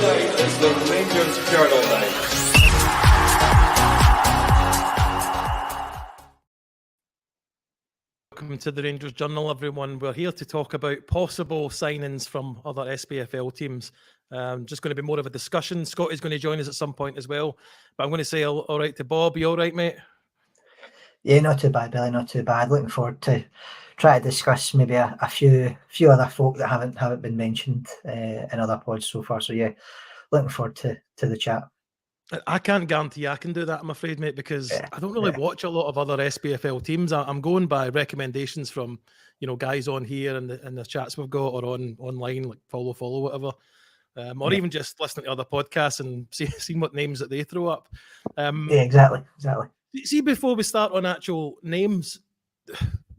night is the Rangers Journal night. Welcome to the Rangers Journal, everyone. We're here to talk about possible signings from other SPFL teams. Just going to be more of a discussion. Scotty's going to join us at some point as well. But I'm going to say all right to Bob. You all right, mate? Yeah, not too bad, Billy. Not too bad. Looking forward to try to discuss maybe a few other folk that haven't been mentioned in other pods so far. So yeah, looking forward to the chat. I can't guarantee I can do that, I'm afraid, mate, because I don't really watch a lot of other SPFL teams. I'm going by recommendations from, guys on here and the chats we've got, or online, like follow, whatever. Or even just listening to other podcasts and seeing what names that they throw up. Yeah, exactly. See, before we start on actual names,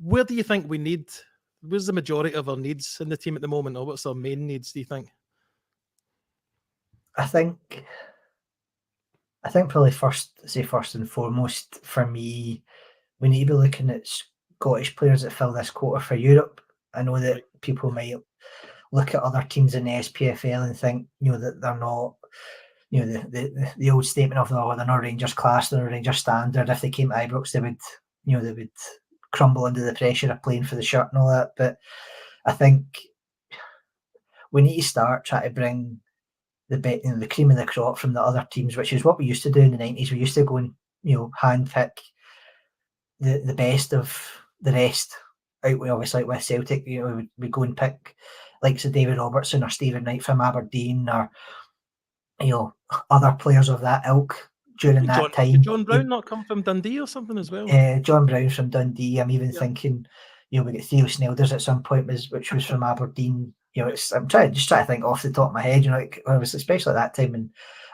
where do you think where's the majority of our needs in the team at the moment, or what's our main needs, do you think? I think probably first and foremost for me, we need to be looking at Scottish players that fill this quota for Europe. I know that people might look at other teams in the SPFL and think, that they're not, the old statement of, they're not Rangers class, they're Rangers standard. If they came to Ibrox, they would crumble under the pressure of playing for the shirt and all that. But I think we need to start trying to bring the cream of the crop from the other teams, which is what we used to do in the 90s. We used to go and hand pick the best of the rest out. We obviously, like with Celtic, we go and pick likes of David Robertson or Stephen Knight from Aberdeen, or other players of that ilk during that time. Did John Brown not come from Dundee or something as well? John Brown from Dundee. I'm even thinking, we got Theo Snelders at some point, which was from Aberdeen. I'm trying to think off the top of my head. Especially at that time when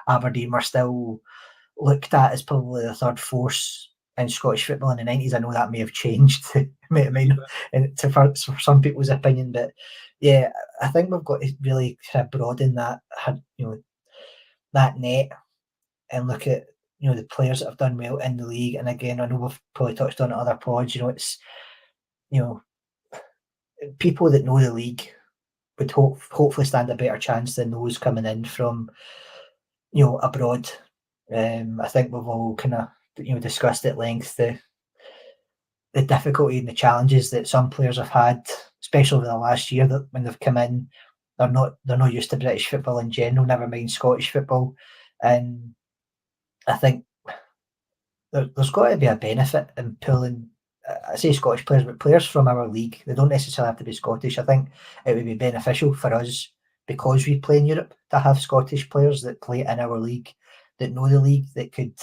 Aberdeen were still looked at as probably the third force in Scottish football in the 90s. I know that may have changed, for some people's opinion, but yeah, I think we've got to really kind of broaden that net and look at the players that have done well in the league. And again, I know we've probably touched on it other pods. It's people that know the league would hopefully stand a better chance than those coming in from abroad. I think we've all kind of discussed at length the difficulty and the challenges that some players have had, especially over the last year, that when they've come in, they're not used to British football in general, never mind Scottish football. And I think there's got to be a benefit in pulling, I say Scottish players, but players from our league. They don't necessarily have to be Scottish. I think it would be beneficial for us, because we play in Europe, to have Scottish players that play in our league, that know the league, that could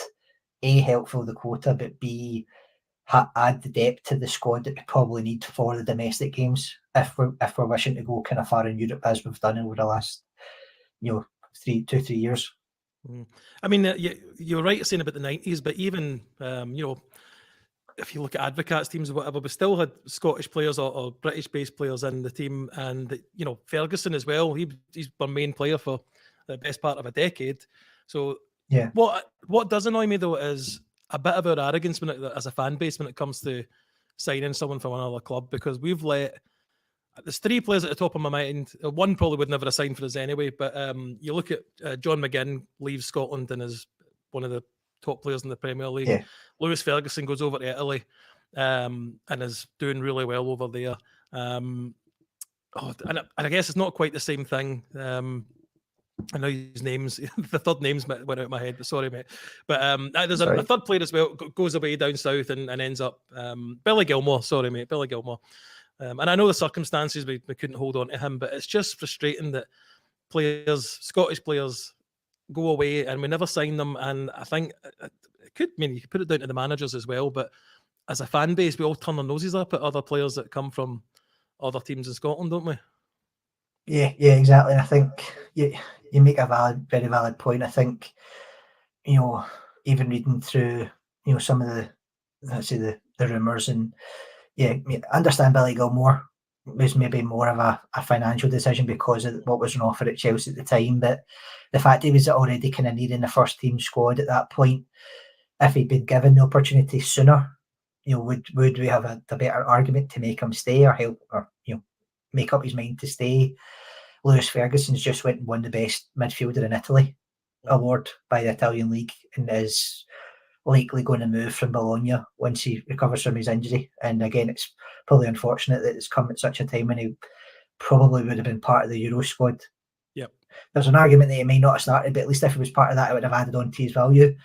A, help fill the quota, but B, add the depth to the squad that we probably need for the domestic games if we're wishing to go kind of far in Europe, as we've done over the last 2-3 years. I mean, you're right saying about the 90s, but even if you look at Advocates teams or whatever, we still had Scottish players or British-based players in the team, and Ferguson as well. He's our main player for the best part of a decade. So yeah, what does annoy me though is a bit of our arrogance as a fan base when it comes to signing someone from another club, because we've there's three players at the top of my mind. One probably would never have signed for us anyway, but you look at John McGinn leaves Scotland and is one of the top players in the Premier League. Yeah. Lewis Ferguson goes over to Italy and is doing really well over there. And I guess it's not quite the same thing. I know his names, the third names went out of my head, but sorry, mate. But there's a third player as well, goes away down south and ends up Billy Gilmore. Sorry, mate, Billy Gilmore. And I know the circumstances, we couldn't hold on to him, but it's just frustrating that Scottish players, go away and we never sign them. And I think you could put it down to the managers as well, but as a fan base, we all turn our noses up at other players that come from other teams in Scotland, don't we? Yeah, exactly. And I think you make a very valid point. I think, even reading through, some of the rumours, and I understand Billy Gilmore was maybe more of a financial decision because of what was on offer at Chelsea at the time, but the fact he was already kind of needing the first team squad at that point, if he'd been given the opportunity sooner, would we have a better argument to make him stay or help, or make up his mind to stay? Lewis Ferguson's just went and won the best midfielder in Italy award by the Italian League and is likely going to move from Bologna once he recovers from his injury. And again, it's probably unfortunate that it's come at such a time when he probably would have been part of the Euro squad. Yep. There's an argument that he may not have started, but at least if he was part of that, it would have added on to his value.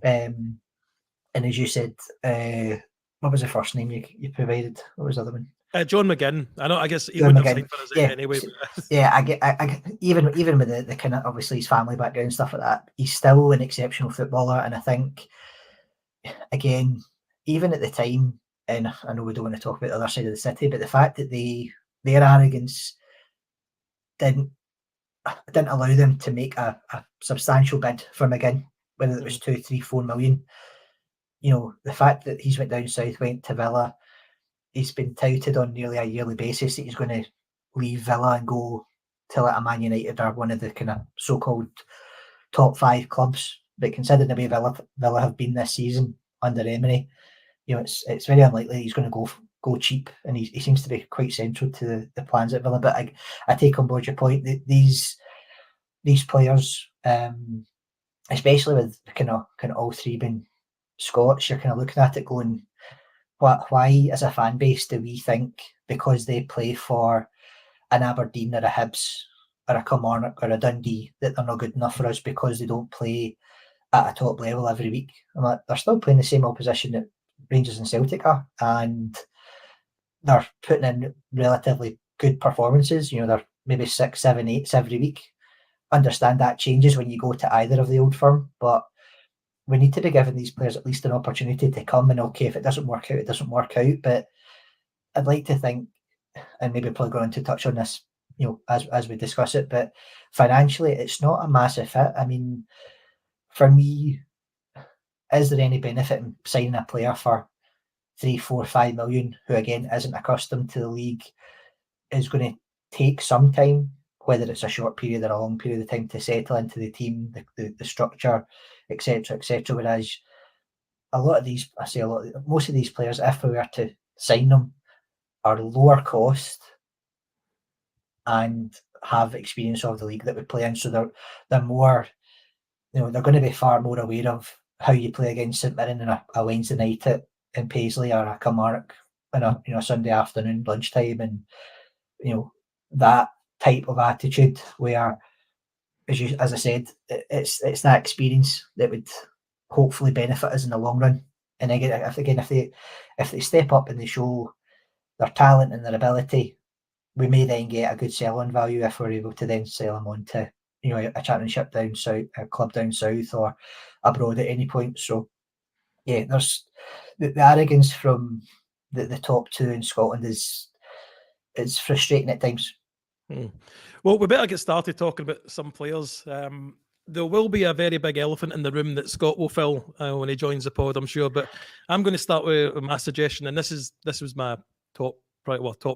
And as you said, what was the first name you provided? What was the other one? John McGinn. I know. I guess he John wouldn't have McGinn. signed for us Yeah. anyway. Yeah, I get even with the kind of obviously his family background and stuff like that, he's still an exceptional footballer. And I think, again, even at the time, and I know we don't want to talk about the other side of the city, but the fact that their arrogance didn't allow them to make a substantial bid for McGinn, whether it was 2, 3, 4 million. You know, the fact that he's went down south, went to Villa, he's been touted on nearly a yearly basis that he's going to leave Villa and go to like a Man United or one of the kind of so-called top 5 clubs. But considering the way Villa have been this season under Emery, you know, it's very unlikely he's going to go cheap, and he seems to be quite central to the plans at Villa. But I take on board your point that these players, especially with kind of all three being Scots, you're kind of looking at it going, why as a fan base do we think because they play for an Aberdeen or a Hibs or a Kilmarnock or a Dundee that they're not good enough for us because they don't play at a top level every week? I'm like, they're still playing the same opposition that Rangers and Celtic are, and they're putting in relatively good performances. You know, they're maybe 6, 7, 8s every week. Understand that changes when you go to either of the Old Firm, but we need to be giving these players at least an opportunity to come. And okay, if it doesn't work out, it doesn't work out. But I'd like to think, and maybe probably going to touch on this, you know, as we discuss it, but financially, it's not a massive hit. I mean, for me, is there any benefit in signing a player for 3, 4, 5 million who again isn't accustomed to the league, is going to take some time, whether it's a short period or a long period of time, to settle into the team, the structure, etc., etc. Whereas most of these players, if we were to sign them, are lower cost and have experience of the league that we play in, so they're more, you know, they're going to be far more aware of how you play against St Mirren on a Wednesday night in Paisley or a Kilmarnock on a Sunday afternoon lunchtime, and you know, that type of attitude where, as I said, it's that experience that would hopefully benefit us in the long run. And again, if they step up and they show their talent and their ability, we may then get a good sell-on value if we're able to then sell them on to, you know, a championship down south, a club down south, or abroad at any point. So yeah, there's the arrogance from the top two in Scotland is frustrating at times. Well, we better get started talking about some players. There will be a very big elephant in the room that Scott will fill when he joins the pod, I'm sure. But I'm going to start with my suggestion, and this was my top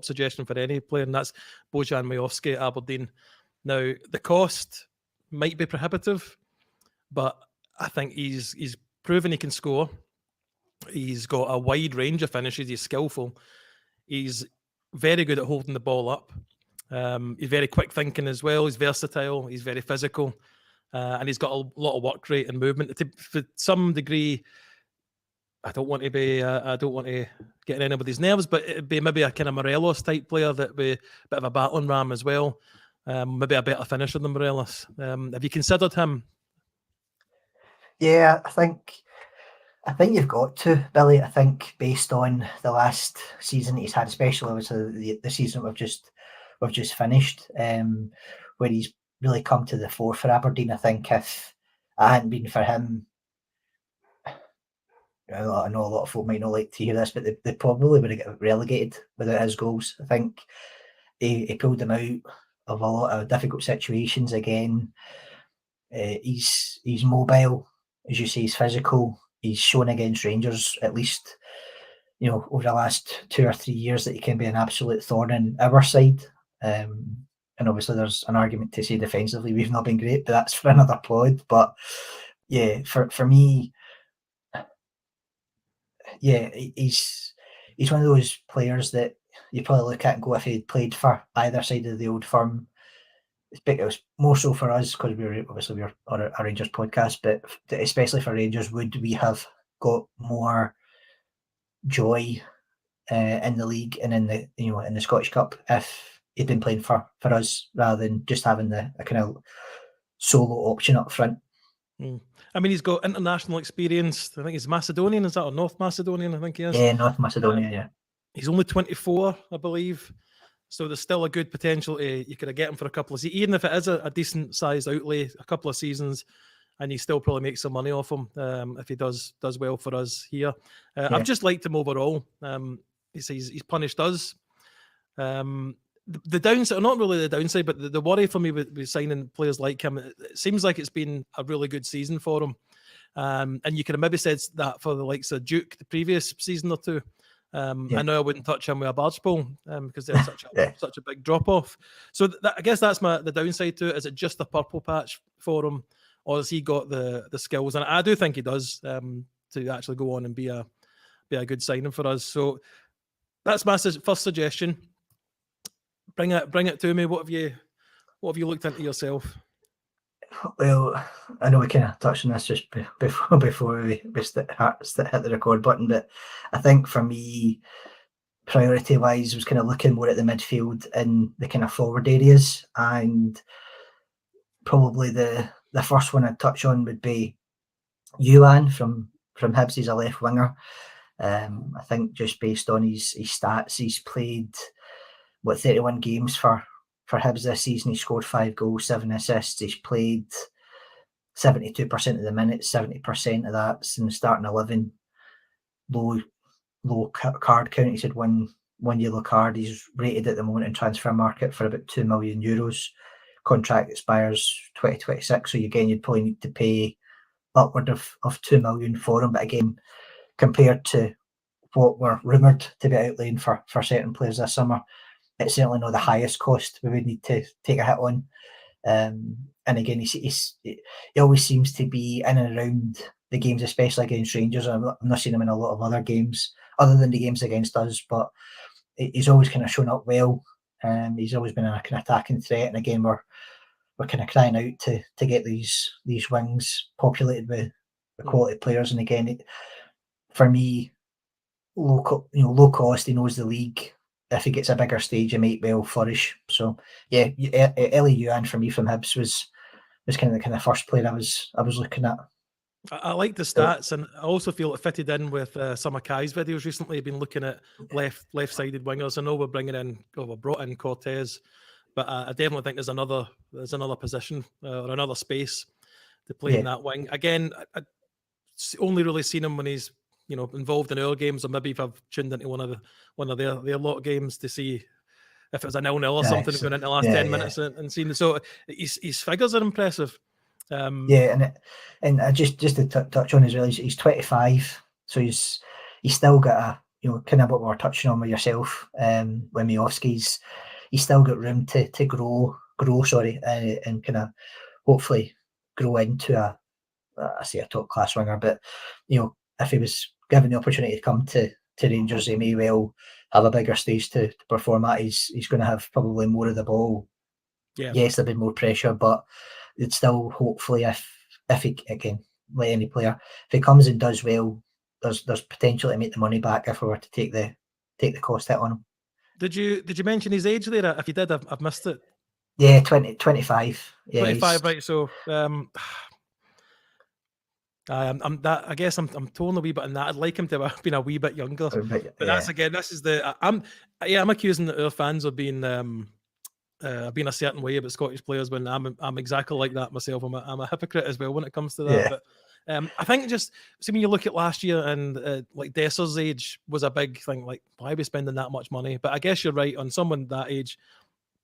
suggestion for any player, and that's Bojan Majowski at Aberdeen. Now, the cost might be prohibitive, but I think he's proven he can score. He's got a wide range of finishes. He's skillful. He's very good at holding the ball up. He's very quick thinking as well. He's versatile. He's very physical, and he's got a lot of work rate and movement. To some degree, I don't want to get in anybody's nerves, but it'd be maybe a kind of Morelos type player that'd be a bit of a battling ram as well. Maybe a better finisher than Morelos. Have you considered him? Yeah, I think you've got to, Billy. I think based on the last season he's had, especially obviously the season we've just finished, where he's really come to the fore for Aberdeen. I think if it hadn't been for him, I know a lot of folk might not like to hear this, but they probably would have got relegated without his goals. I think he pulled them out of a lot of difficult situations again. He's mobile, as you say, he's physical. He's shown against Rangers, at least, you know, over the last 2 or 3 years, that he can be an absolute thorn in our side. And obviously there's an argument to say defensively we've not been great, but that's for another pod. But yeah, for me, yeah, he's one of those players that you probably look at and go, if he'd played for either side of the Old Firm, it was more so for us because we're a Rangers podcast, but especially for Rangers, would we have got more joy in the league and in the Scottish Cup if he'd been playing for us rather than just having a kind of solo option up front? I mean, he's got international experience. I think he's Macedonian, is that, or North Macedonian? I think he is. Yeah, North Macedonia. Yeah, he's only 24, I believe. So there's still a good potential you could get him for a couple of seasons, even if it is a decent sized outlay, a couple of seasons, and you still probably make some money off him if he does well for us here. I've just liked him overall. He's punished us. The downside, or not really the downside, but the worry for me with signing players like him, it seems like it's been a really good season for him. And you could have maybe said that for the likes of Duke the previous season or two. I know I wouldn't touch him with a barge pole because there's such a big drop off. So I guess that's the downside to it. Is it just a purple patch for him, or has he got the skills? And I do think he does to actually go on and be a good signing for us. So that's my first suggestion. Bring it to me. What have you looked into yourself? Well, I know we kind of touched on this just before we hit the record button, but I think for me, priority-wise, was kind of looking more at the midfield and the kind of forward areas, and probably the first one I'd touch on would be Ewan from Hibs. He's a left winger. I think just based on his stats, he's played 31 games for Hibs this season. He scored 5 goals, 7 assists. He's played 72% of the minutes, 70% of that's in the starting 11. Low card count. He's had one yellow card. He's rated at the moment in transfer market for about €2 million. Contract expires 2026, so again you'd probably need to pay upward of $2 million for him. But again, compared to what we're rumoured to be outlaying for certain players this summer, it's certainly not the highest cost we would need to take a hit on. And again, he always seems to be in and around the games, especially against Rangers. I'm not seeing him in a lot of other games other than the games against us, but he's always kind of shown up well. He's always been a kind of attacking threat, and again, we're kind of crying out to get these wings populated with quality players. And again, for me, low cost. He knows the league. If he gets a bigger stage, he might well flourish. So yeah, Ellie Ewan for me from Hibs was kind of the first player I was looking at. I like the stats, and I also feel it fitted in with some of Kai's videos recently. I've been looking at left-sided wingers. I know we're brought in Cortez, but I definitely think there's another position or another space to play in that wing. Again, I only really seen him when he's involved in our games, or maybe if I've tuned into one of their lot games to see if it was a 0-0 or something going into the last 10 minutes and seen. So his figures are impressive. And just to touch on as well, he's 25, so he's still got kind of what we were touching on with yourself when Miovski's, he's still got room to grow, and kind of hopefully grow into a top class winger. But if he was given the opportunity to come to Rangers, he may well have a bigger stage to perform at. He's going to have probably more of the ball. Yes, there'll be more pressure, but it's still hopefully if he, again, like any player, if he comes and does well, there's potential to make the money back if we were to take the cost hit on him. Did you mention his age there? If you did, I've missed it. Yeah, 25. Yeah, 25, right? So I guess I'm torn a wee bit on that. I'd like him to have been a wee bit younger, but that's again. This is I'm accusing our fans of being a certain way about Scottish players when I'm exactly like that myself. I'm a hypocrite as well when it comes to that. But I think just when you look at last year and like Desser's age was a big thing. Like, why are we spending that much money? But I guess you're right, on someone that age,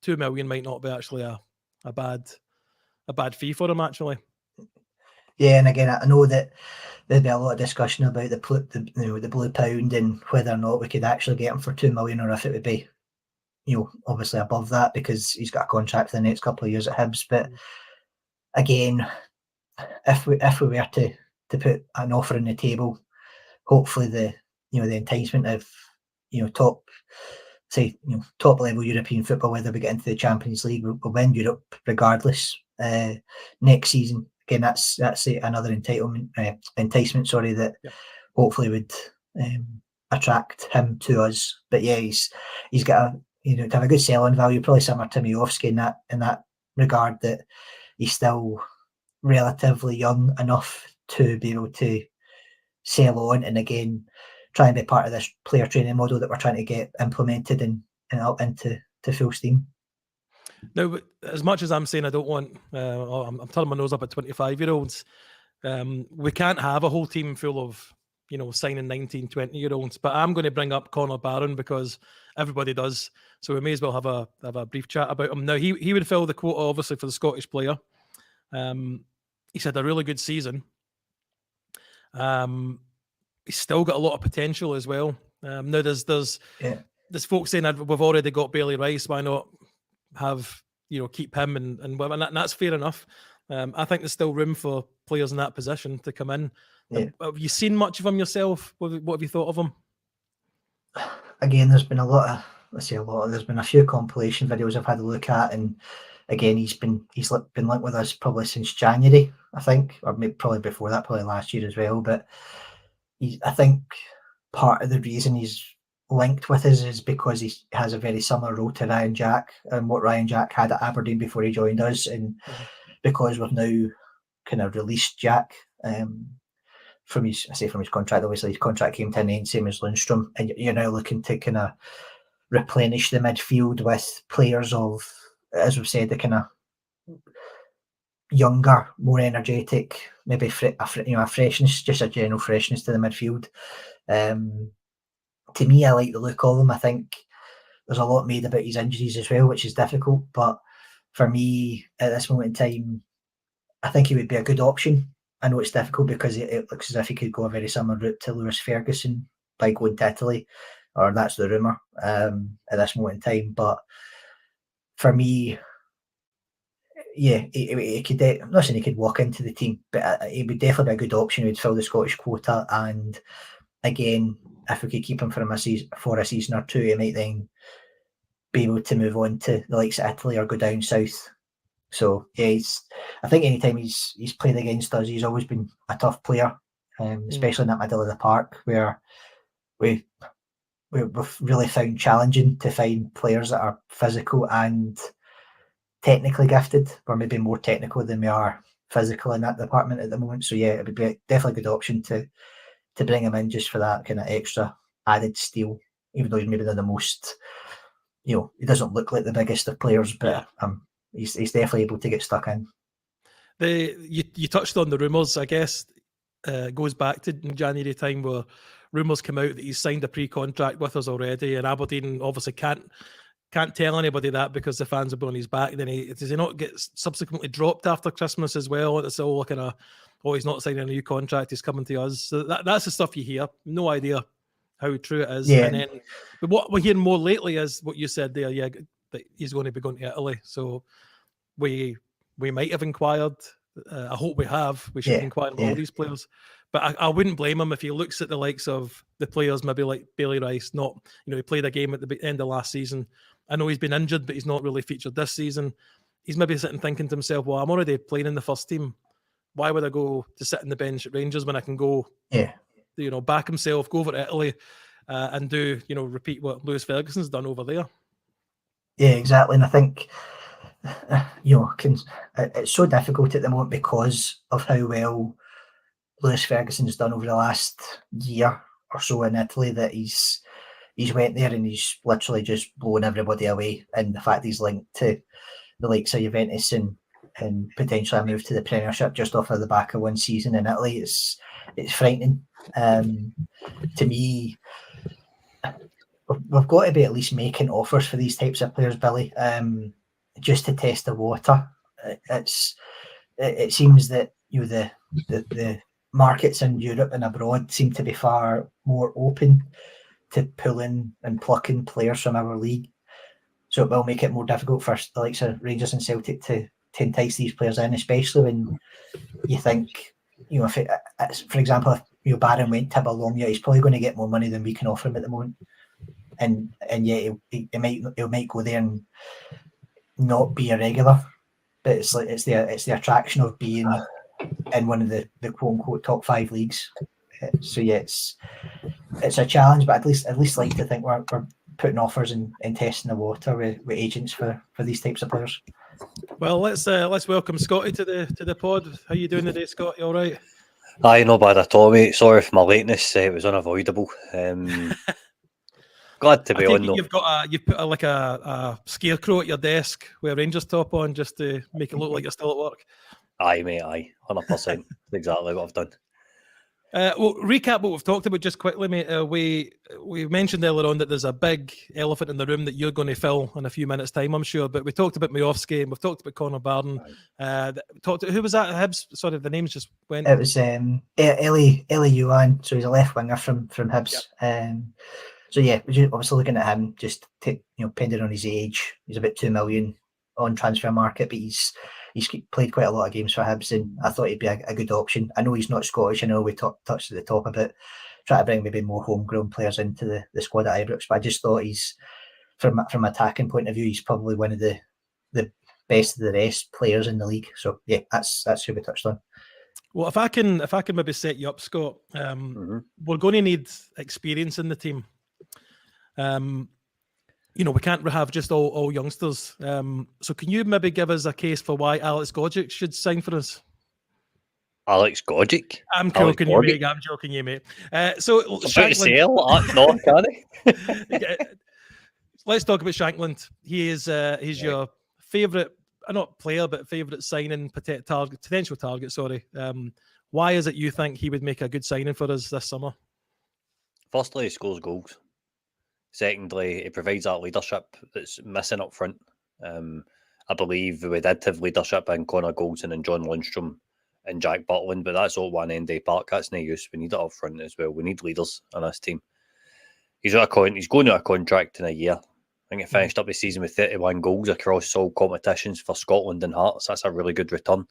$2 million might not be actually a bad fee for him actually. Yeah, and again, I know that there'd be a lot of discussion about the blue pound and whether or not we could actually get him for $2 million, or if it would be, obviously above that because he's got a contract for the next couple of years at Hibs. But again, if we were to put an offer on the table, hopefully the enticement of top say, top level European football, whether we get into the Champions League, we'll win Europe regardless next season. Again, that's another enticement, sorry, that hopefully would attract him to us. But yeah, he's got to have a good selling value, probably similar to Miovski in that regard, that he's still relatively young enough to be able to sell on, and again try and be part of this player training model that we're trying to get implemented and up into full steam. Now, as much as I'm saying I don't want, I'm turning my nose up at 25-year-olds, we can't have a whole team full of, signing 19, 20-year-olds. But I'm going to bring up Connor Barron because everybody does. So we may as well have a brief chat about him. Now, he would fill the quota, obviously, for the Scottish player. He's had a really good season. He's still got a lot of potential as well. Now, there's folks saying we've already got Bailey Rice. Why not have keep him and that's fair enough. I think there's still room for players in that position to come in. Yeah. Have you seen much of him yourself? What have you thought of him? Again, there's been there's been a few compilation videos I've had a look at, and again he's been linked with us probably since January, I think, or maybe probably before that, probably last year as well. But I think part of the reason he's linked with us is because he has a very similar role to Ryan Jack and what Ryan Jack had at Aberdeen before he joined us, and because we've now kind of released Jack from his contract. Obviously his contract came to an end, same as Lundstrom, and you're now looking to kind of replenish the midfield with players of, as we've said, the kind of younger, more energetic, maybe a freshness, just a general freshness to the midfield. To me, I like the look of him. I think there's a lot made about his injuries as well, which is difficult. But for me, at this moment in time, I think he would be a good option. I know it's difficult because it looks as if he could go a very similar route to Lewis Ferguson by going to Italy, or that's the rumour at this moment in time. But for me, yeah, he could. I'm not saying he could walk into the team, but he would definitely be a good option. He would fill the Scottish quota, and again, if we could keep him for a season or two, he might then be able to move on to the likes of Italy or go down south. So yeah, I think anytime he's played against us, he's always been a tough player, especially in that middle of the park where we've really found challenging to find players that are physical and technically gifted. We're maybe more technical than we are physical in that department at the moment. So yeah, it would be definitely a good option to bring him in just for that kind of extra added steel, even though he's maybe not the most, he doesn't look like the biggest of players, but he's definitely able to get stuck in. You touched on the rumours, I guess. Goes back to January time where rumours come out that he's signed a pre-contract with us already, and Aberdeen obviously can't tell anybody that because the fans will be on his back. Then does he not get subsequently dropped after Christmas as well? It's all kind of, he's not signing a new contract, he's coming to us. So that's the stuff you hear. No idea how true it is. Yeah. And then, but what we're hearing more lately is what you said there. Yeah, that he's going to be going to Italy. So we might have inquired. I hope we have. We should be inquiring all these players. But I wouldn't blame him if he looks at the likes of the players, maybe like Bailey Rice. Not, he played a game at the end of last season. I know he's been injured, but he's not really featured this season. He's maybe sitting thinking to himself, well, I'm already playing in the first team. Why would I go to sit in the bench at Rangers when I can go, back himself, go over to Italy and do, repeat what Lewis Ferguson's done over there? Yeah, exactly. And I think, it's so difficult at the moment because of how well Lewis Ferguson's done over the last year or so in Italy, that he's went there and he's literally just blown everybody away. And the fact he's linked to the likes of Juventus and potentially a move to the Premiership just off of the back of one season in Italy, it's frightening. To me, we've got to be at least making offers for these types of players, Billy, just to test the water. It seems that the markets in Europe and abroad seem to be far more open to pulling and plucking players from our league. So it will make it more difficult for the likes of Rangers and Celtic to entice these players in, especially when you think, if for example, if Barron went to Bologna, he's probably going to get more money than we can offer him at the moment. and yet he might go there and not be a regular. But it's like it's the attraction of being in one of the quote unquote top 5 leagues. So yeah, it's a challenge, but at least like to think we're putting offers and testing the water with agents for these types of players. Well, let's welcome Scotty to the pod. How you doing today, Scotty? All right? Aye, no bad at all, mate. Sorry for my lateness. It was unavoidable. Glad to be on though. You've put a scarecrow at your desk with a Rangers top on just to make it look like you're still at work. Aye, mate. Aye, 100%. Exactly what I've done. Well, recap what we've talked about just quickly, mate. We mentioned earlier on that there's a big elephant in the room that you're going to fill in a few minutes' time, I'm sure. But we talked about Miovski and we've talked about Connor Barden. Who was that? Hibs. Sorry, the names just went. It was Eli Yuan, so he's a left winger from Hibs. Yep. So yeah, we're obviously looking at him. Just depending on his age, he's about 2 million on transfer market, but he's played quite a lot of games for Hibs, and I thought he'd be a good option. I know he's not Scottish. I know we touched at the top about trying to bring maybe more homegrown players into the squad at Ibrox, but I just thought he's from attacking point of view, he's probably one of the best of the rest players in the league. So yeah, that's who we touched on. Well, if I can maybe set you up, Scott, we're going to need experience in the team. We can't have just all youngsters. So can you maybe give us a case for why Alex Gogic should sign for us? Alex Gogic? I'm joking you, mate. I'm joking you, mate. So Shankland... No, can I? Let's talk about Shankland. He's your favourite, not player, but favourite signing, potential target, sorry. Why is it you think he would make a good signing for us this summer? Firstly, he scores goals. Secondly, he provides that leadership that's missing up front. I believe we did have leadership in Connor Goldson and John Lundstrom and Jack Butland, but that's all one end of park. That's no use. We need it up front as well. We need leaders on this team. He's going to a contract in a year. I think he finished up the season with 31 goals across all competitions for Scotland and Hearts. That's a really good return.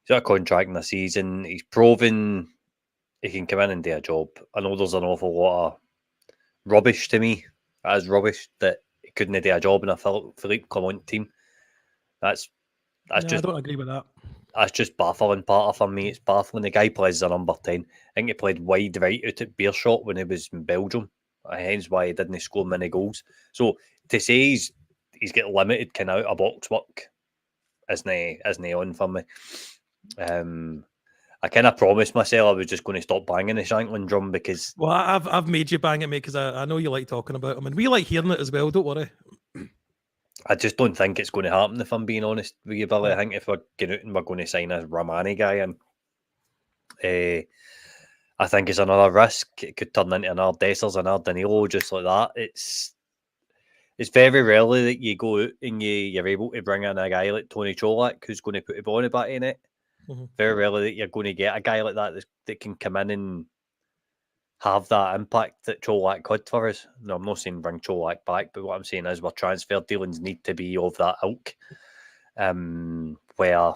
He's got a contract in the season. He's proven he can come in and do a job. I know there's an awful lot of rubbish to me. That is rubbish that he couldn't do a job in a Philippe Clement team. That's just. I don't agree with that. That's just baffling part for me. It's baffling. The guy plays as a number 10. I think he played wide right out at Beerschot when he was in Belgium. Hence why he didn't score many goals. So to say he's got limited kind of out of box work isn't on for me. I kind of promised myself I was just going to stop banging the Shankland drum because... Well, I've made you bang it, mate, because I know you like talking about him. And we like hearing it as well, don't worry. I just don't think it's going to happen, if I'm being honest with you, Billy. I think if we're getting out and we're going to sign a Romani guy in, I think it's another risk. It could turn into another Dessers, another Danilo, just like that. It's very rarely that you go out and you're able to bring in a guy like Tony Cholak who's going to put the ball in the back of the net. Very rarely that you're going to get a guy like that can come in and have that impact that Cholak had for us. No, I'm not saying bring Cholak back, but what I'm saying is our transfer dealings need to be of that ilk. Where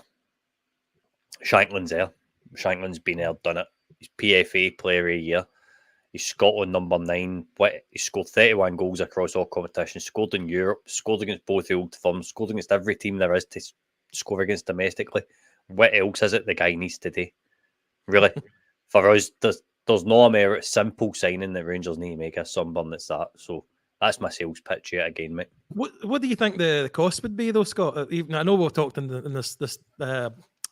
Shankland's there. Shankland's been there, done it. He's PFA Player of the Year. He's Scotland number 9. He scored 31 goals across all competitions. Scored in Europe. Scored against both the old firms. Scored against every team there is to score against domestically. What else is it the guy needs to do? Really? For us, there's no more simple signing that Rangers need to make a Sunburn that's that. So that's my sales pitch yet again, mate. What do you think the cost would be though, Scott? Even I know we've talked in this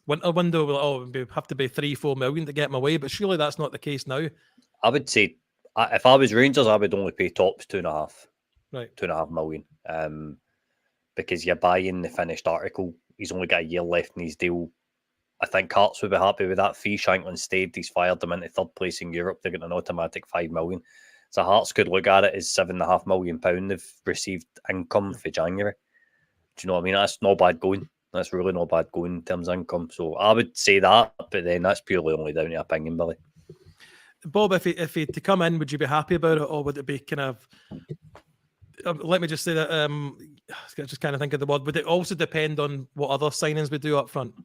winter window. We have to pay 3-4 million to get him away, but surely that's not the case now. I would say if I was Rangers, I would only pay tops 2.5. Right, 2.5 million. Because you're buying the finished article. He's only got a year left in his deal. I think Hearts would be happy with that fee. Shankland stayed. He's fired them into third place in Europe. They're getting an automatic 5 million. So Hearts could look at it as £7.5 million they've received income for January. Do you know what I mean? That's not bad going. That's really not bad going in terms of income. So I would say that, but then that's purely only down to opinion, Billy. Bob, if he to come in, would you be happy about it, or would it be kind of? Let me just say that. I just kind of think of the word. Would it also depend on what other signings we do up front?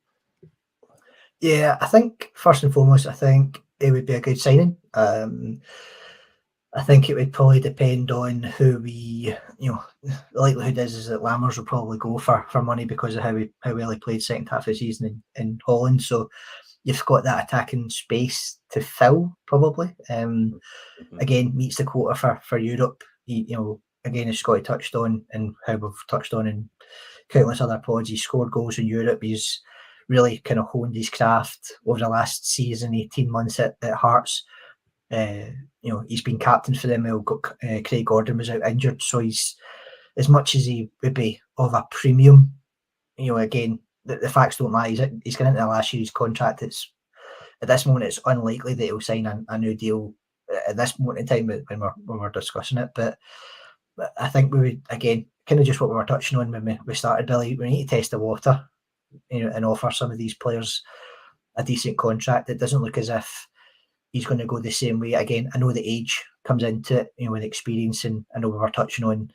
Yeah, I think first and foremost, I think it would be a good signing. I I think it would probably depend on who we, the likelihood is that Lammers will probably go for money because of how well he played second half of the season in Holland. So you've got that attacking space to fill probably. Again, meets the quota for Europe. Again, as Scotty touched on and how we've touched on in countless other pods, he scored goals in Europe. He's really kind of honed his craft over the last season, 18 months at Hearts. He's been captain for them. Craig Gordon was out injured, so he's, as much as he would be of a premium, again, the facts don't lie. He's going into the last year's contract. It's at this moment it's unlikely that he'll sign a new deal at this moment in time when we're discussing it. But I think we would, again, kind of just what we were touching on when we started, Billy. We need to test the water, and offer some of these players a decent contract. It doesn't look as if he's going to go the same way. Again, I know the age comes into it, with experience, and I know we were touching on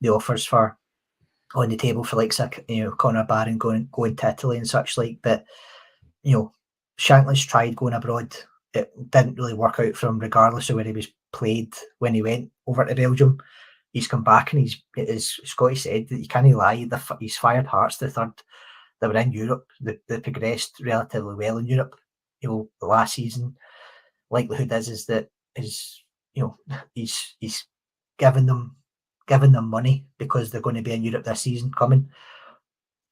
the offers on the table for like Connor Barron going to Italy and such like. But Shankland's tried going abroad. It didn't really work out for him, regardless of where he was played when he went over to Belgium. He's come back and as Scotty said, that you can't lie. He's fired Hearts the third. They were in Europe. They progressed relatively well in Europe. Last season. Likelihood is that he's giving them money because they're going to be in Europe this season coming.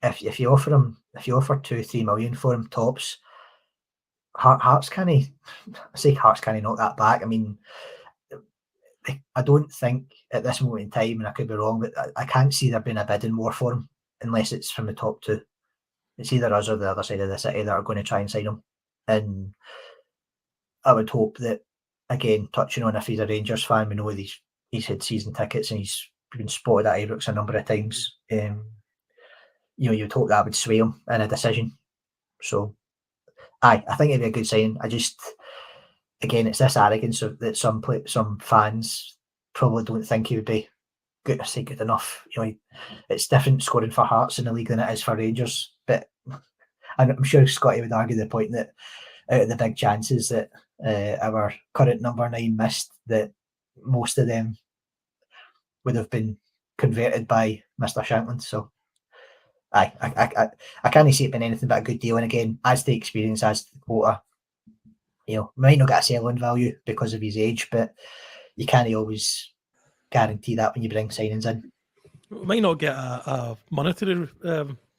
If you offer 2-3 million for him tops, Hearts can't knock that back. I mean, I don't think at this moment in time, and I could be wrong, but I can't see there being a bidding war for him unless it's from the top two. It's either us or the other side of the city that are going to try and sign him. And I would hope that, again, touching on if he's a Rangers fan, we know he's had season tickets and he's been spotted at Ibrox a number of times. You'd hope that would sway him in a decision. So, I think it'd be a good sign. Again, it's this arrogance that some fans probably don't think he would be good enough. It's different scoring for Hearts in the league than it is for Rangers. But I'm sure Scotty would argue the point that out of the big chances that our current number 9 missed, that most of them would have been converted by Mr. Shankland. So I can't see it being anything but a good deal. And again, as the experience, as the quota, might not get a sell-on value because of his age, but you can't always guarantee that when you bring signings in. We might not get a monetary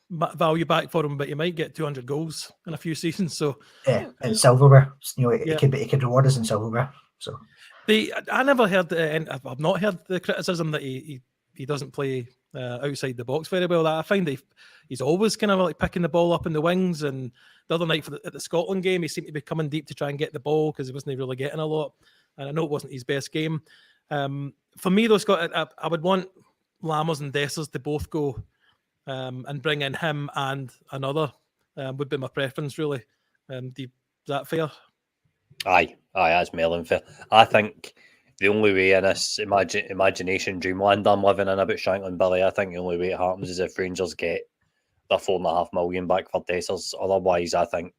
value back for him, but you might get 200 goals in a few seasons. So and silverware, it could reward us in silverware. So I never heard, and I've not heard the criticism that he doesn't play outside the box very well. I find he's always kind of like picking the ball up in the wings. And the other night at the Scotland game, he seemed to be coming deep to try and get the ball because he wasn't really getting a lot. And I know it wasn't his best game. For me, though, Scott, I would want Lammers and Dessers to both go and bring in him and another would be my preference, really. Is that fair? Aye, that's Melon fair. I think the only way in this imagination dreamland I'm living in about Shankland, Billy, I think the only way it happens is if Rangers get their 4.5 million back for Dessers. Otherwise, I think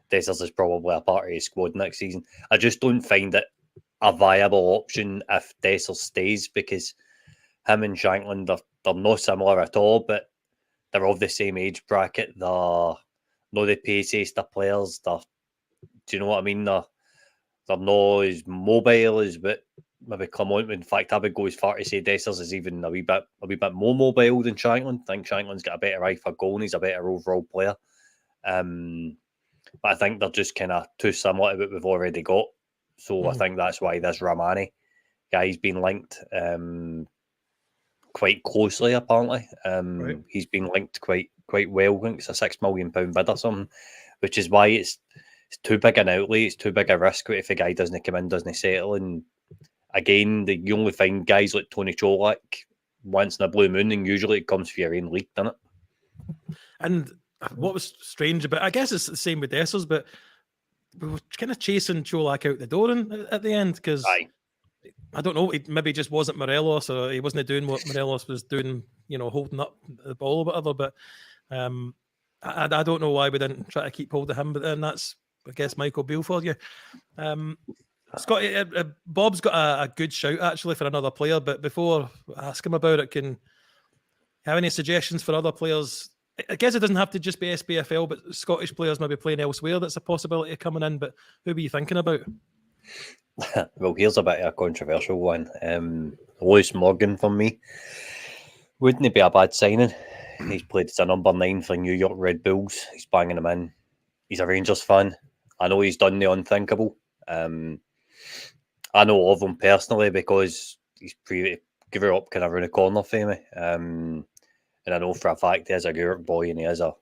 Dessers is probably a part of his squad next season. I just don't find it a viable option if Dessers stays, because him and Shankland, they're not similar at all, but they're of the same age bracket. They're not the paciest of players. Do you know what I mean? They're not as mobile as maybe Clement. In fact, I would go as far to say Dessers is even a wee bit more mobile than Shankland. I think Shankland's got a better eye for goal and he's a better overall player. But I think they're just kind of too similar to what we've already got. So I think that's why this Ramani guy's been linked quite closely, apparently. Right. He's been linked quite well. I think it's a £6 million bid or something, which is why it's too big an outlay. It's too big a risk if a guy doesn't come in, doesn't settle. And again, you only find guys like Tony Cholak once in a blue moon, and usually it comes for your own league, doesn't it? And what was strange about, I guess it's the same with Dessers, but we were kind of chasing Cholak out the door at the end because I don't know, it maybe just wasn't Morelos, or he wasn't doing what Morelos was doing, holding up the ball or whatever. But I don't know why we didn't try to keep hold of him. But then that's, I guess, Michael Beale for you. Scott, Bob's got a good shout actually for another player, but before I ask him about it, can you have any suggestions for other players? I guess it doesn't have to just be SPFL, but Scottish players maybe playing elsewhere that's a possibility of coming in, but who were you thinking about? Well, here's a bit of a controversial one. Lewis Morgan for me. Wouldn't it be a bad signing? He's played as a number 9 for New York Red Bulls. He's banging them in. He's a Rangers fan. I know he's done the unthinkable. I know of him personally because he's grew up kind of around the corner for me. And I know for a fact he is a York boy and he is a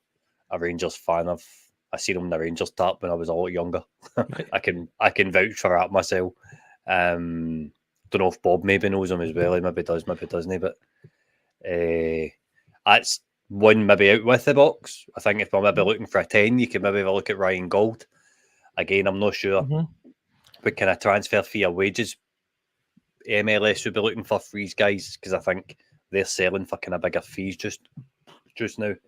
Rangers fan. I seen him in the Rangers tap when I was a lot younger. Right. I can vouch for that myself. Don't know if Bob maybe knows him as well. He maybe does, maybe doesn't he? But that's one maybe out with the box. I think if we're maybe looking for a 10, you can maybe have a look at Ryan Gold. Again, I'm not sure what kind of transfer fee or wages MLS would be looking for these guys, because I think they're selling for kind of bigger fees just now. In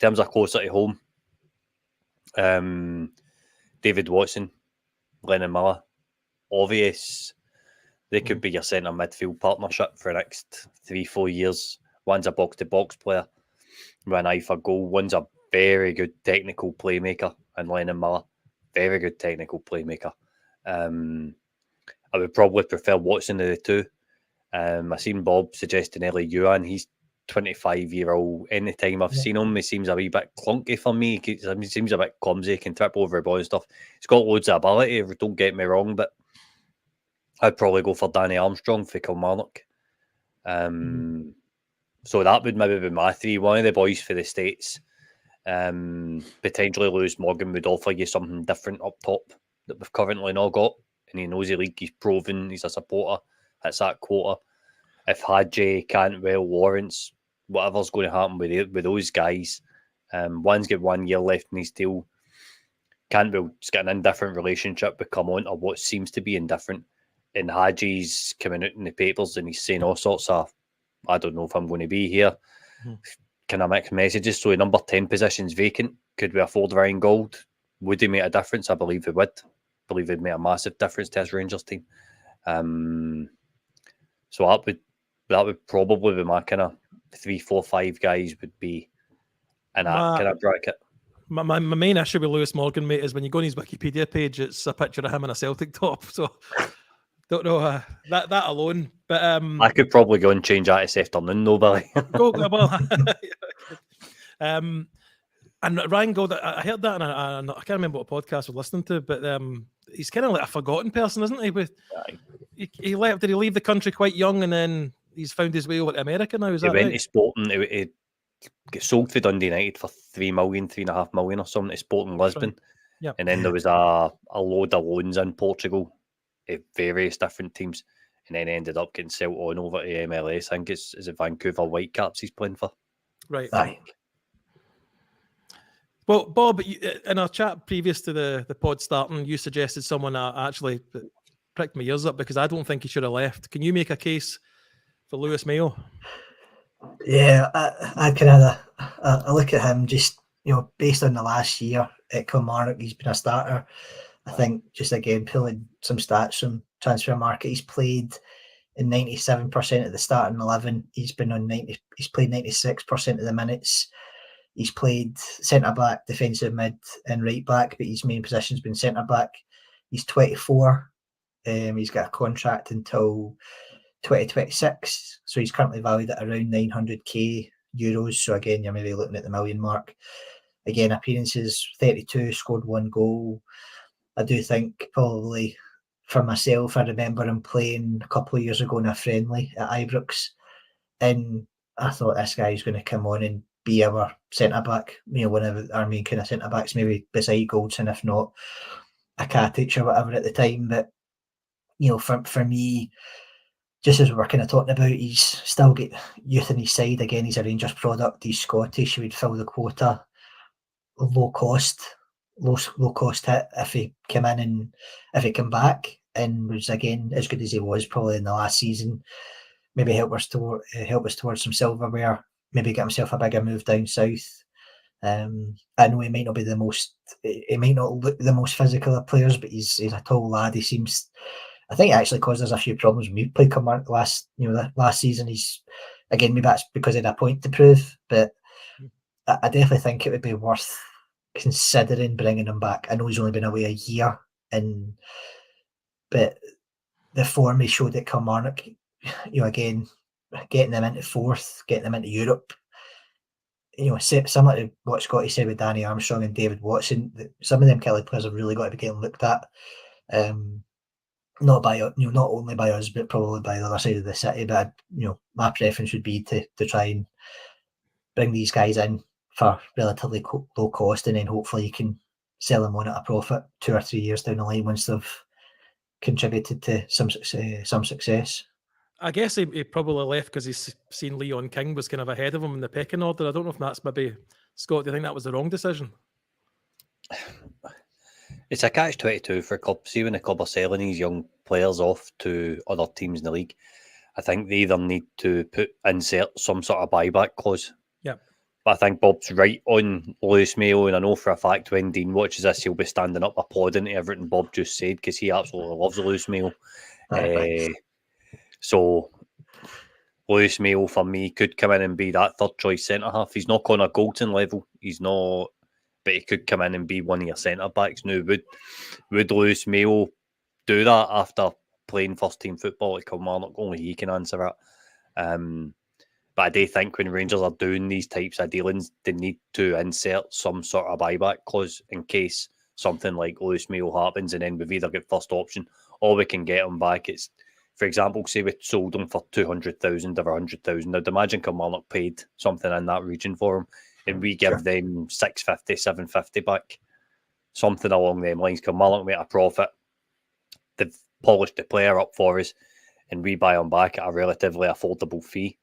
terms of closer to home, David Watson, Lennon Miller, obvious. They could be your centre midfield partnership for the next 3-4 years. One's a box-to-box player with an eye for goal. One's a very good technical playmaker, and Lennon Miller, very good technical playmaker. I would probably prefer Watson of the two. I seen Bob suggesting earlier Ewan. He's 25-year-old. Anytime I've seen him, he seems a wee bit clunky for me. He seems a bit clumsy. He can trip over the ball and stuff. He's got loads of ability, don't get me wrong, but I'd probably go for Danny Armstrong for Kilmarnock. So that would maybe be my 3. One of the boys for the States. Potentially Lewis Morgan would offer you something different up top that we've currently not got. And he knows the league, he's proven, he's a supporter. That's that quota. If Hadji, Cantwell, Lawrence, whatever's going to happen with those guys, one's got 1 year left in his deal. Cantwell's got an indifferent relationship with come on, or what seems to be indifferent. And Hadji's coming out in the papers and he's saying all sorts of, I don't know if I'm going to be here. Kind of mixed messages. So the number 10 position's vacant. Could we afford Ryan Gold? Would he make a difference? I believe he would. I believe he'd make a massive difference to his Rangers team. So that would probably be my kind of 3, 4, 5 guys would be in that kind of bracket. My main issue with Lewis Morgan, mate, is when you go on his Wikipedia page, it's a picture of him in a Celtic top. So don't know that alone. But I could probably go and change that this afternoon, though, Billy. Go well. And Ryan Gold, I heard that, and I can't remember what podcast I was listening to, but he's kind of like a forgotten person, isn't he? He left. Did he leave the country quite young, and then he's found his way over to America now? Is that right? He went to Sporting. He got sold for Dundee United for 3 million, 3.5 million or something to Sporting Lisbon. Right. Yep. And then there was a load of loans in Portugal at various different teams, and then ended up getting sold on over to MLS. I think is it Vancouver Whitecaps he's playing for. Right. Well, Bob, in our chat previous to the pod starting, you suggested someone that actually pricked my ears up because I don't think he should have left. Can you make a case for Lewis Mayo? Yeah, I kind of I look at him just, based on the last year at Kilmarnock, he's been a starter. I think just again pulling some stats from Transfer Market, he's played in 97% of the starting 11. He's played 96% of the minutes. He's played centre back, defensive mid, and right back, but his main position's been centre back. He's 24. He's got a contract until 2026, so he's currently valued at around 900k euros. So again, you're maybe looking at the million mark. Again, appearances 32, scored 1 goal. I do think probably for myself, I remember him playing a couple of years ago in a friendly at Ibrox, and I thought this guy's going to come on and be our centre back, one of our main kind of centre backs, maybe beside Goldson, if not a Katic or whatever at the time. But for me, just as we were kind of talking about, he's still got youth on his side. Again, he's a Rangers product. He's Scottish. He would fill the quota. Low cost hit if he came in and if he came back and was again as good as he was probably in the last season. Maybe help us towards some silverware. Maybe get himself a bigger move down south. I know he might not be the most, he might not look the most physical of players, but he's a tall lad. He seems, I think it actually caused us a few problems when we played Kilmarnock last season. He's, again, maybe that's because he had a point to prove, but I definitely think it would be worth considering bringing him back. I know he's only been away a year, but the form he showed at Kilmarnock, again, getting them into fourth, getting them into Europe, similar to what Scotty said with Danny Armstrong and David Watson, some of them Kelly players have really got to be getting looked at. Not only by us, but probably by the other side of the city. But my preference would be to try and bring these guys in for relatively low cost, and then hopefully you can sell them on at a profit 2 or 3 years down the line once they've contributed to some success. I guess he probably left because he's seen Leon King was kind of ahead of him in the pecking order. I don't know if that's maybe, Scott, do you think that was the wrong decision? It's a catch-22 for clubs. See, when the club are selling these young players off to other teams in the league, I think they either need to insert some sort of buyback clause. Yeah. But I think Bob's right on Lewis Mayo, and I know for a fact when Dean watches this, he'll be standing up applauding to everything Bob just said because he absolutely loves Lewis Mayo. So Lewis Mayo, for me, could come in and be that third choice centre-half. He's not Connor Goldson level. He's not, but he could come in and be one of your centre-backs. Now, would Lewis Mayo do that after playing first-team football at Kilmarnock? Only he can answer that. But I do think when Rangers are doing these types of dealings, they need to insert some sort of buyback clause in case something like Lewis Mayo happens, and then we've either got first option or we can get him back. It's, for example, say we sold him for 200,000 or 100,000. I'd imagine Kilmarnock paid something in that region for him, and we give them 650, 750 back, something along them lines. Kilmarnock make a profit. They've polished the player up for us, and we buy him back at a relatively affordable fee.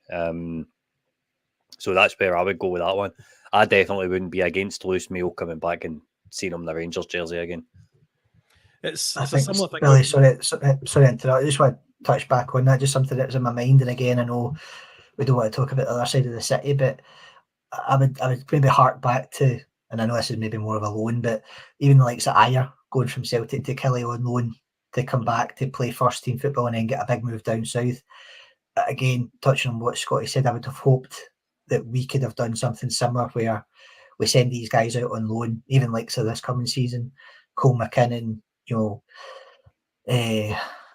So that's where I would go with that one. I definitely wouldn't be against Lewis Mayo coming back and seeing him in the Rangers jersey again. It's I a think similar thing. Billy, sorry to interrupt. I just want to touch back on that. Just something that was in my mind. And again, I know we don't want to talk about the other side of the city, but I would maybe hark back to, and I know this is maybe more of a loan, but even the likes of Ayer going from Celtic to Killie on loan to come back to play first team football and then get a big move down south. Again, touching on what Scotty said, I would have hoped that we could have done something similar where we send these guys out on loan, even like so this coming season, Cole McKinnon,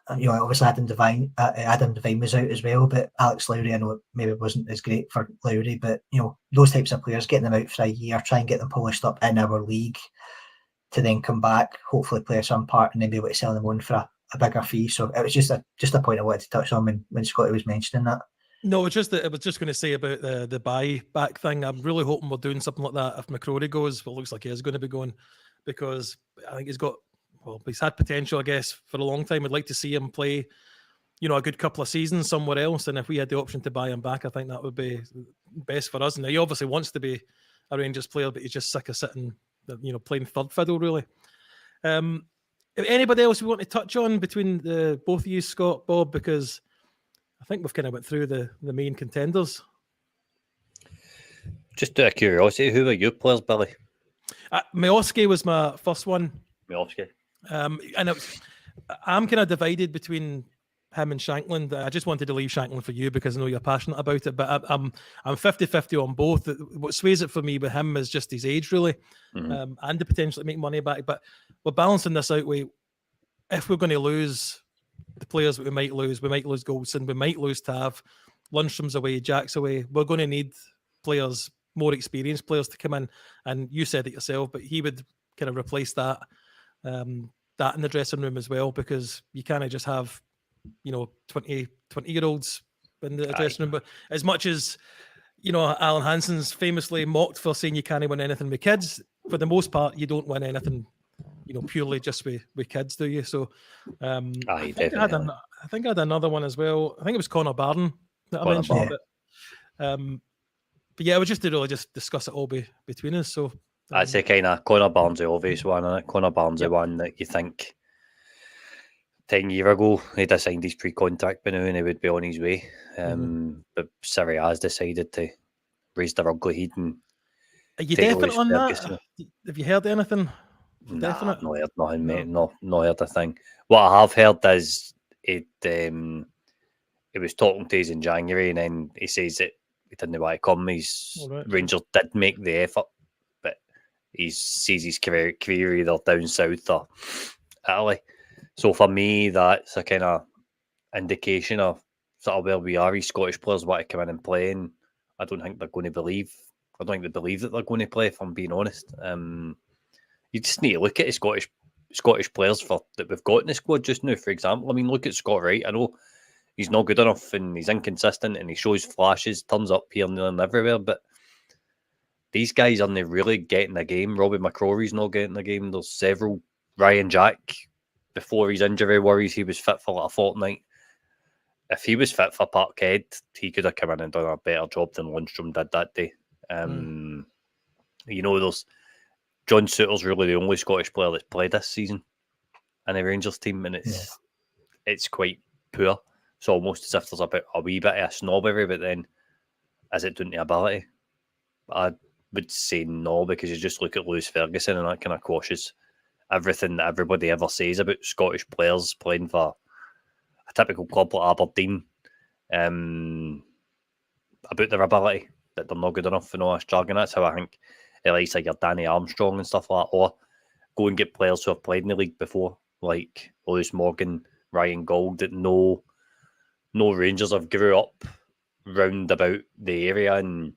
obviously Adam Devine was out as well, but Alex Lowry, I know it maybe wasn't as great for Lowry, but those types of players, getting them out for a year, try and get them polished up in our league to then come back, hopefully play some part, and then be able to sell them on for a bigger fee. So it was just a point I wanted to touch on when Scotty was mentioning that. No, I was just going to say about the buyback thing. I'm really hoping we're doing something like that if McCrory goes. Well, it looks like he is going to be going, because I think he's had potential, I guess, for a long time. I'd like to see him play, a good couple of seasons somewhere else. And if we had the option to buy him back, I think that would be best for us. And he obviously wants to be a Rangers player, but he's just sick of sitting, playing third fiddle, really. Anybody else we want to touch on between the both of you, Scott, Bob? Because I think we've kind of went through the main contenders. Just out of curiosity, who were your players, Billy? Miovski was my first one. Miovski. And I'm kind of divided between him and Shankland. I just wanted to leave Shankland for you because I know you're passionate about it, but I'm 50-50 on both. What sways it for me with him is just his age, really, and the potential to make money back. But we're balancing this out with, if we're going to lose the players that we might lose Goldson, we might lose Tav, Lundstrom's away, Jack's away, we're going to need players, more experienced players to come in. And you said it yourself, but he would kind of replace that in the dressing room as well, because you can't just have 20-year-olds in the dressing room. But as much as Alan Hansen's famously mocked for saying you can't win anything with kids, for the most part you don't win anything purely just with kids, do you? So I think I had another one as well. I think it was Connor Barron that I mentioned. But yeah, it was just to really just discuss it all between us. So I'd say kind of Connor Barnes, the obvious one, and Connor Barnes, the one that you think 10 years ago he'd have signed his pre-contract by now and he would be on his way. But Surrey has decided to raise their ugly head and Are you take definite Lewis on Ferguson. that? Have you heard anything? Nah, Definite? I've not heard nothing, No. mate. No, not heard a thing. What I have heard is he was talking to us in January, and then he says that he didn't want to come. All right. Rangers did make the effort, but he sees his career either down south or Italy. So for me, that's a kind of indication of sort of where we are. These Scottish players want to come in and play, and I don't think they're going to believe. I don't think they believe that they're going to play. If I'm being honest, you just need to look at the Scottish players that we've got in the squad just now. For example, I mean, look at Scott Wright. I know he's not good enough and he's inconsistent and he shows flashes, turns up here and there and everywhere, but these guys aren't really getting the game. Robbie McCrory's not getting the game. There's several. Ryan Jack, before his injury worries, he was fit for like a fortnight. If he was fit for Parkhead, he could have come in and done a better job than Lundstrom did that day. You know, there's John Souttar's really the only Scottish player that's played this season in the Rangers team, and it's quite poor. It's almost as if there's a wee bit of a snobbery, but then is it down to ability? I would say no, because you just look at Lewis Ferguson and that kind of quashes everything that everybody ever says about Scottish players playing for a typical club like Aberdeen, about their ability, that they're not good enough for all this jargon. That's how I think it likes like your Danny Armstrong and stuff like that, or go and get players who have played in the league before, like Lewis Morgan, Ryan Gold, that no Rangers have grew up round about the area and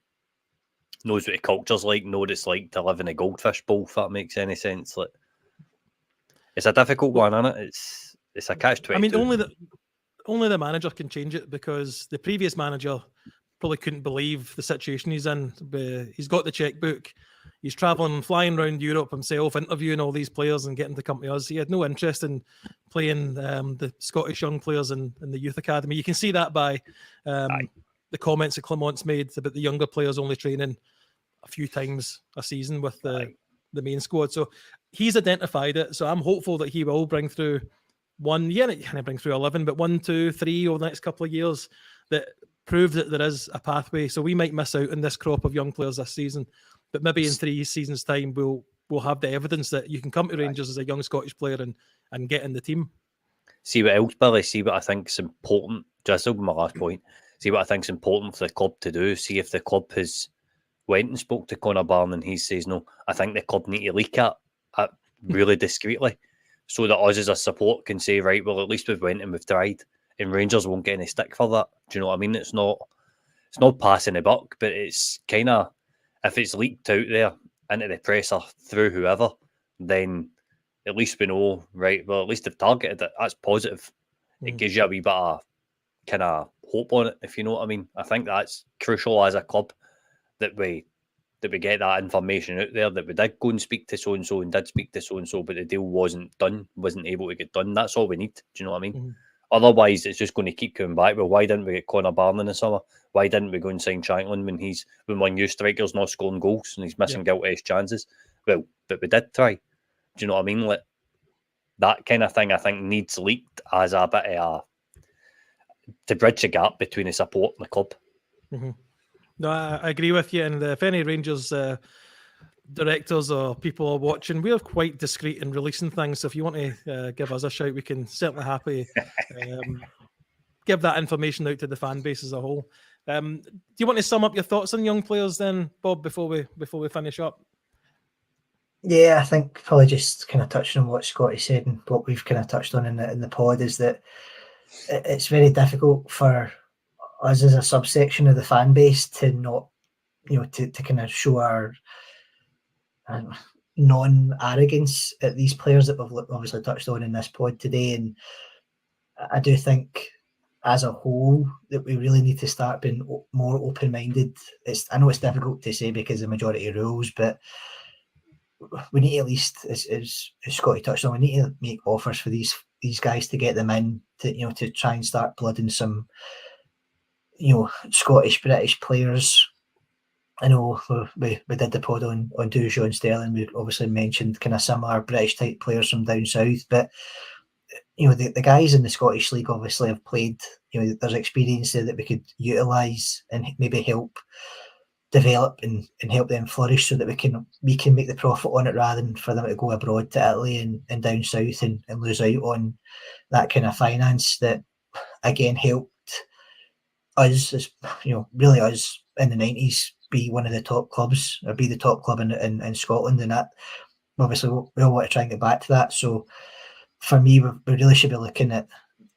knows what the culture's like, know what it's like to live in a goldfish bowl, if that makes any sense. Like, it's a difficult one, isn't it? It's a catch-22. I mean, only the manager can change it, because the previous manager probably couldn't believe the situation he's in. He's got the checkbook. He's travelling, flying around Europe himself, interviewing all these players and getting to come to us. He had no interest in playing the Scottish young players in the youth academy. You can see that by the comments that Clement's made about the younger players only training a few times a season with the main squad. So he's identified it. So I'm hopeful that he will bring through he can't bring through 11, but 1, 2, 3 over the next couple of years that prove that there is a pathway. So we might miss out on this crop of young players this season, but maybe in 3 seasons' time we'll have the evidence that you can come to Rangers as a young Scottish player and get in the team. See what else, Billy? See what I think is important. Just will be my last point. See what I think is important for the club to do. See if the club has went and spoke to Conor Barn and he says no. I think the club need to leak it really discreetly, so that us as a support can say, right, well, at least we've went and we've tried, and Rangers won't get any stick for that. Do you know what I mean? It's not passing the buck, but it's kind of, if it's leaked out there into the press or through whoever, then at least we know, right, well, at least they've targeted it. That's positive. It gives you a wee bit of kind of hope on it, if you know what I mean. I think that's crucial as a club, that we get that information out there, that we did go and speak to so-and-so and did speak to so-and-so, but the deal wasn't able to get done. That's all we need. Do you know what I mean? Otherwise, it's just going to keep coming back. Well, why didn't we get Conor Barn in the summer? Why didn't we go and sign Shankland when one new striker's not scoring goals and he's missing guilty chances? Well, but we did try. Do you know what I mean? Like, that kind of thing, I think, needs leaked as a bit of to bridge the gap between the support and the club. No, I agree with you. And if any Rangers directors or people are watching, we're quite discreet in releasing things. So if you want to give us a shout, we can certainly happy give that information out to the fan base as a whole. Do you want to sum up your thoughts on young players then, Bob, before we finish up? Yeah, I think probably just kind of touching on what Scotty said and what we've kind of touched on in the pod is that it's very difficult for us as a subsection of the fan base to not, to kind of show our non-arrogance at these players that we've obviously touched on in this pod today. And I do think as a whole that we really need to start being more open-minded. I know it's difficult to say because of the majority of rules, but we need to, at least, as Scotty touched on, we need to make offers for these guys to get them in, to try and start blooding some Scottish, British players. I know we did the pod on Dujo and Sterling. We obviously mentioned kind of similar British type players from down south, but the guys in the Scottish League obviously have played. There's experience there that we could utilise and maybe help develop and help them flourish so that we can make the profit on it rather than for them to go abroad to Italy and down south and lose out on that kind of finance that again helped us, as really us in the 90s be one of the top clubs or be the top club in Scotland, and that obviously we all want to try and get back to that. So for me, we really should be looking at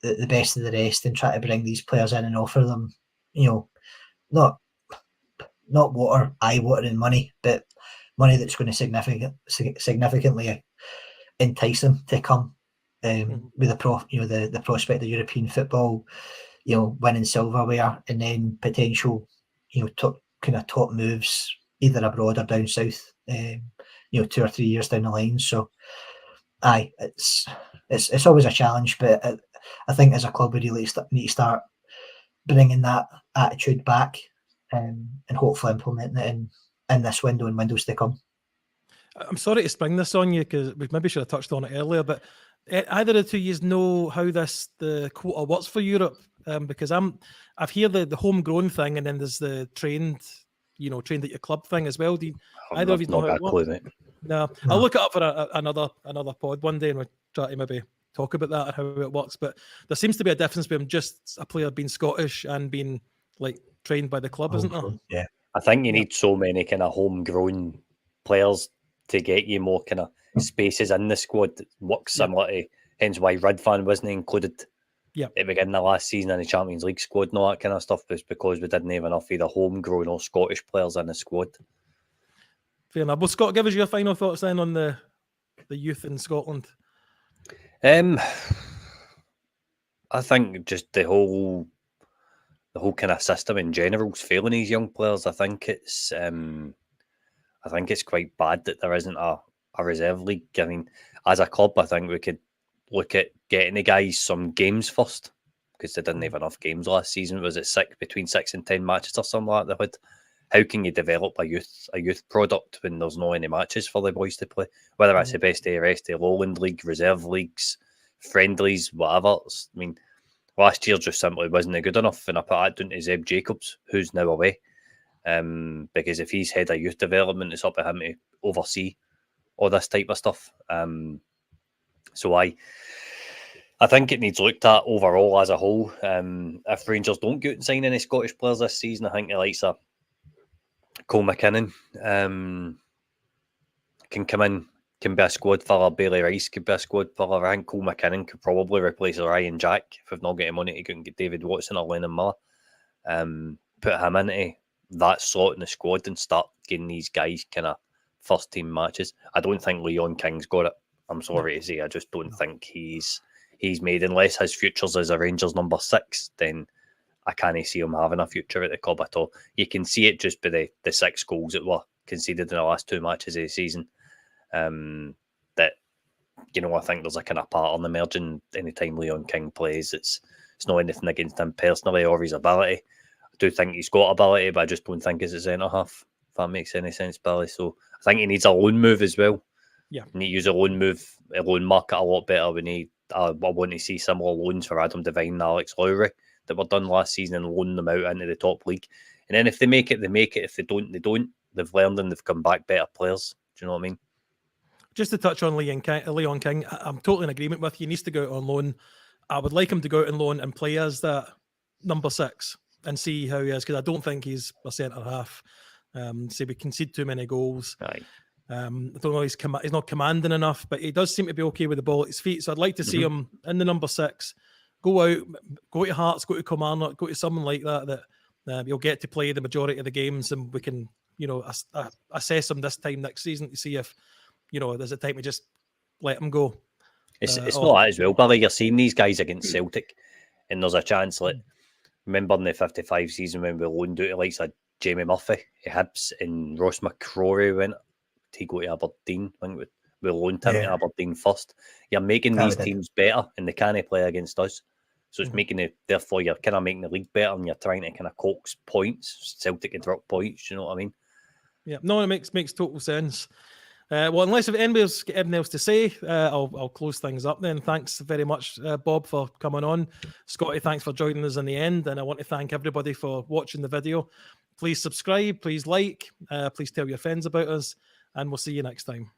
the best of the rest and try to bring these players in and offer them, not eye-watering money, but money that's going to significantly entice them to come with the prospect of European football, winning silverware, and then potential, top moves either abroad or down south, 2 or 3 years down the line. So, it's always a challenge, but I think as a club we really need to start bringing that attitude back. And hopefully implementing it in this window and windows to come. I'm sorry to spring this on you because we maybe should have touched on it earlier, but either of the two years know how the quota works for Europe, because I've heard the homegrown thing and then there's the trained at your club thing as well. Do either of you know how it works? No, I'll look it up for another pod one day and we'll try to maybe talk about that and how it works. But there seems to be a difference between just a player being Scottish and being like trained by the club, isn't there? Yeah, I think you need so many kind of homegrown players to get you more kind of spaces in the squad that work similar to, hence why Ridvan wasn't included at the beginning of last season in the Champions League squad and all that kind of stuff, was because we didn't have enough either homegrown or Scottish players in the squad. Fair enough. Well, Scott, give us your final thoughts then on the youth in Scotland. I think just the whole kind of system in general is failing these young players. I think it's quite bad that there isn't a reserve league. I mean, as a club, I think we could look at getting the guys some games first, because they didn't have enough games last season. Was it between 6 and 10 matches or something like that? How can you develop a youth product when there's no any matches for the boys to play? Whether that's the best of the rest of the Lowland League, reserve leagues, friendlies, whatever. I mean, last year just simply wasn't good enough, and I put that down to Zeb Jacobs, who's now away. Because if he's head of youth development, it's up to him to oversee all this type of stuff. So I think it needs looked at overall as a whole. If Rangers don't go out and sign any Scottish players this season, I think the likes of Cole McKinnon can come in, can be a squad filler. Bailey Rice could be a squad filler. I think Cole McKinnon could probably replace Ryan Jack if we've not got him money to go and get David Watson or Lennon Miller. Put him into that slot in the squad and start getting these guys kind of first team matches. I don't think Leon King's got it. I'm sorry to say, I just don't think he's made, unless his future's as a Rangers number 6, then I can't see him having a future at the club at all. You can see it just by the 6 goals that were conceded in the last 2 matches of the season. That, I think there's a kind of pattern emerging anytime Leon King plays. It's not anything against him personally or his ability. I do think he's got ability, but I just don't think he's a centre half, if that makes any sense, Billy. So I think he needs a loan move as well. Yeah, you need to use a loan market a lot better. I want to see similar loans for Adam Devine and Alex Lowry that were done last season and loan them out into the top league. And then if they make it, they make it. If they don't, they don't. They've learned and they've come back better players. Do you know what I mean? Just to touch on Leon King, I'm totally in agreement with you. He needs to go out on loan. I would like him to go out on loan and play as that number 6 and see how he is, because I don't think he's a centre half. Say we concede too many goals. Aye. I don't know, he's not commanding enough, but he does seem to be okay with the ball at his feet. So I'd like to see him in the number 6, go out, go to Hearts, go to Kilmarnock, go to someone like that he'll get to play the majority of the games, and we can, assess him this time next season to see if, there's a time to just let him go. It's not that as well, Billy. You're seeing these guys against Celtic, and there's a chance. Remember in the 55 season when we loaned out the likes of Jamie Murphy, Hibs, and Ross McCrory went to go to Aberdeen. I think we loaned him to Aberdeen first. You're making these teams better, and they can't play against us. So it's therefore you're kind of making the league better, and you're trying to kind of coax points. Celtic can drop points, you know what I mean? Yeah, no, it makes total sense. Well, unless if anybody's got anything else to say, I'll close things up then. Thanks very much, Bob, for coming on. Scotty, thanks for joining us in the end. And I want to thank everybody for watching the video. Please subscribe, please like, please tell your friends about us, and we'll see you next time.